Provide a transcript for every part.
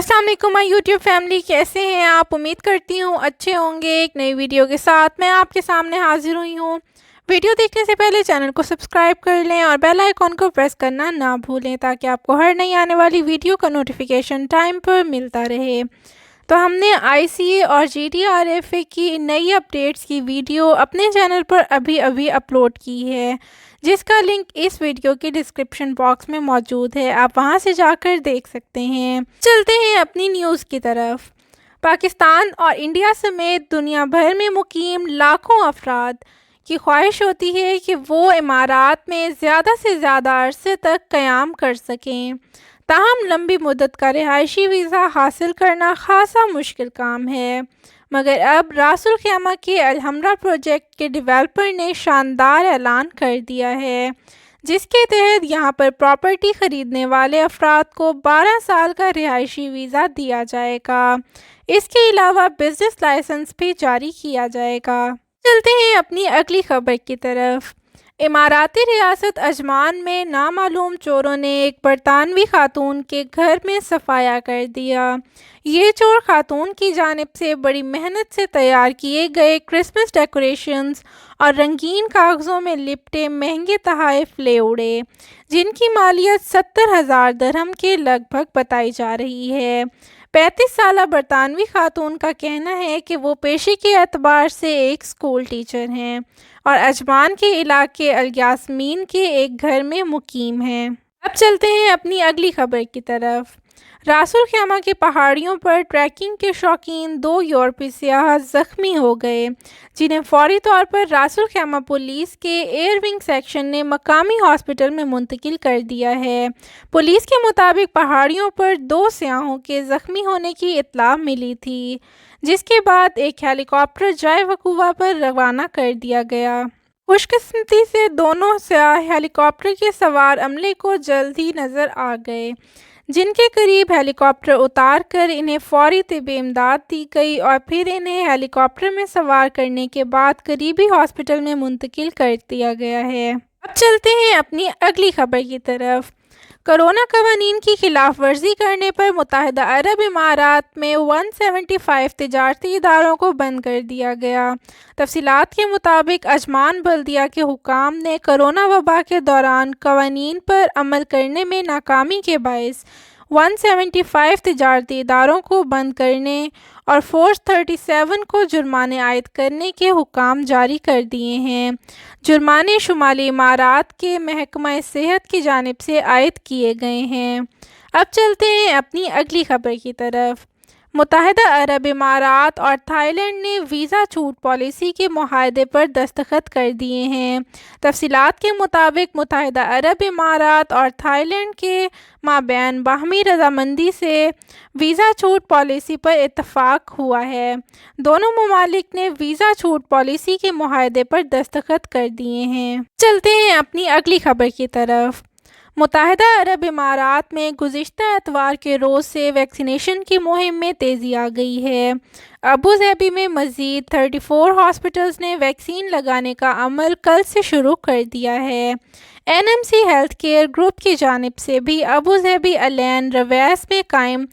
अस्सलाम वालेकुम my YouTube family, कैसे हैं आप? उम्मीद करती हूँ अच्छे होंगे। एक नई वीडियो के साथ मैं आपके सामने हाजिर हुई हूँ। वीडियो देखने से पहले चैनल को सब्सक्राइब कर लें और बेल आइकॉन को प्रेस करना ना भूलें ताकि आपको हर नई आने वाली वीडियो का नोटिफिकेशन टाइम पर मिलता रहे। तो हमने ICA और GDRFA की नई अपडेट्स की वीडियो अपने चैनल पर अभी अपलोड की है, जिसका लिंक इस वीडियो के डिस्क्रिप्शन बॉक्स में मौजूद है। आप वहां से जाकर देख सकते हैं। चलते हैं अपनी न्यूज़ की तरफ। पाकिस्तान और इंडिया समेत दुनिया भर में मुकीम लाखों अफराद की ख्वाहिश होती है कि वो इमारात में ज़्यादा से ज़्यादा अरसे तक क़याम कर सकें। ताहम लंबी मुद्दत का रिहायशी वीज़ा हासिल करना खासा मुश्किल काम है, मगर अब रासुल ख़ैमा के अलहमरा प्रोजेक्ट के डेवलपर ने शानदार ऐलान कर दिया है, जिसके तहत यहाँ पर प्रॉपर्टी ख़रीदने वाले अफराद को 12 साल का रिहायशी वीज़ा दिया जाएगा। इसके अलावा बिज़नेस लाइसेंस भी जारी किया जाएगा। चलते हैं अपनी अगली खबर की तरफ। इमाराती रियासत अजमान में नामालूम चोरों ने एक बरतानवी खातून के घर में सफाया कर दिया। ये चोर खातून की जानिब से बड़ी मेहनत से तैयार किए गए क्रिसमस डेकोरेशंस और रंगीन कागज़ों में लिपटे महंगे तोहफ़े ले उड़े, जिनकी मालियत 70,000 दिरहम के लगभग बताई जा रही है। 35 साला बरतानवी खातून का कहना है कि वो पेशे के एतबार से एक स्कूल टीचर हैं और अजमान के इलाके अल-यास्मीन के एक घर में मुकीम हैं। अब चलते हैं अपनी अगली खबर की तरफ। रासुल ख़ैमा की पहाड़ियों पर ट्रैकिंग के शौकीन 2 यूरोपीय सियाह ज़ख्मी हो गए, जिन्हें फौरी तौर पर रासुल ख़ैमा पुलिस के एयर विंग सेक्शन ने मकामी हॉस्पिटल में मुंतकिल कर दिया है। पुलिस के मुताबिक पहाड़ियों पर 2 सियाहों के ज़ख्मी होने की इत्तला मिली थी, जिसके बाद एक हेलीकॉप्टर जाए वकूआ पर रवाना कर दिया गया। खुशकिस्मती से दोनों सियाह हेलीकॉप्टर के सवार अमले को जल्द ही नज़र आ गए, जिनके करीब हेलीकॉप्टर उतार कर इन्हें फौरी तिब्बी इमदाद दी गई और फिर इन्हें हेलीकॉप्टर में सवार करने के बाद करीबी हॉस्पिटल में मुंतकिल कर दिया गया है। अब चलते हैं अपनी अगली खबर की तरफ। कोरोना कवानीन की खिलाफ वर्जी करने पर मुत्तहिदा अरब इमारात में 175 तिजारती इदारों को बंद कर दिया गया। तफसीलात के मुताबिक अजमान बल्दिया के हुकाम ने कोरोना वबा के दौरान कवानीन पर अमल करने में नाकामी के बायस 175 तिजारती इदारों को बंद करने और फोर्स 37 को जुर्माने आयद करने के हुकाम जारी कर दिए हैं। जुर्माने शुमाली इमारात के महकमा सेहत की जानिब से आयद किए गए हैं। अब चलते हैं अपनी अगली खबर की तरफ। मुत्तहिदा अरब इमारात और थाईलैंड ने वीज़ा छूट पॉलिसी के मुआहदे पर दस्तखत कर दिए हैं। तफसीलात के मुताबिक मुत्तहिदा अरब इमारात और थाईलैंड के माबैन बाहमी रजामंदी से वीज़ा छूट पॉलिसी पर इत्तफाक हुआ है। दोनों ममालिक ने वीज़ा छूट पॉलिसी के मुआहदे पर दस्तखत कर दिए हैं। चलते हैं अपनी अगली खबर की तरफ। मुत्तहिदा अरब इमारात में गुज़िश्ता एतवार के रोज़ से वैक्सीनेशन की मुहिम में तेज़ी आ गई है। अबू धाबी में मज़ीद 34 हॉस्पिटल्स ने वैक्सीन लगाने का अमल कल से शुरू कर दिया है। NMC हेल्थ केयर ग्रुप की जानिब से भी अबू धाबी अलैन रवैस में कायम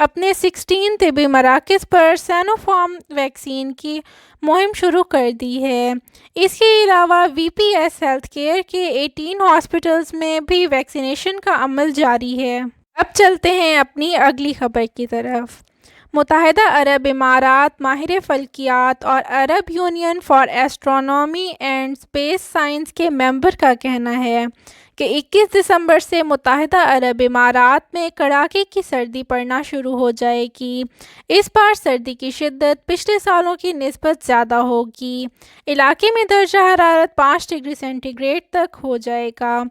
अपने 16 तिब्बी मराकज़ पर सैनोफार्म वैक्सीन की मुहिम शुरू कर दी है। इसके अलावा VPS हेल्थ केयर के 18 हॉस्पिटल्स में भी वैक्सीनेशन का अमल जारी है। अब चलते हैं अपनी अगली खबर की तरफ। मुत्तहिदा अरब इमारात माहिर फ़ल्कियात और अरब union for astronomy and space science के मेंबर का कहना है कि 21 दिसंबर से मुत्तहिदा अरब इमारात में कड़ाके की सर्दी पड़ना शुरू हो जाएगी। इस बार सर्दी की शिद्दत पिछले सालों की निस्बत ज़्यादा होगी। इलाके में दर्जा हरारत 5 डिग्री सेंटीग्रेड तक हो जाएगा।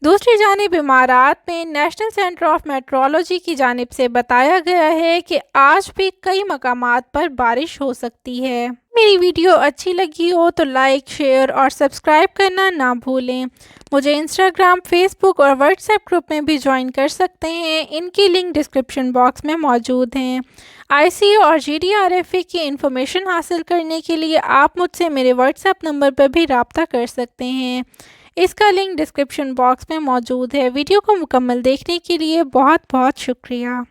दूसरी जानिब इमारात में नेशनल सेंटर ऑफ मेट्रोलॉजी की जानिब से बताया गया है कि आज भी कई मकामात पर बारिश हो सकती है। मेरी वीडियो अच्छी लगी हो तो लाइक, शेयर और सब्सक्राइब करना ना भूलें। मुझे इंस्टाग्राम, फेसबुक और व्हाट्सएप ग्रुप में भी ज्वाइन कर सकते हैं। इनकी लिंक डिस्क्रिप्शन बॉक्स में मौजूद हैं। ICA और GDRFA की इन्फॉर्मेशन हासिल करने के लिए आप मुझसे मेरे व्हाट्सएप नंबर पर भी रब्ता कर सकते हैं। इसका लिंक डिस्क्रिप्शन बॉक्स में मौजूद है। वीडियो को मुकम्मल देखने के लिए बहुत बहुत शुक्रिया।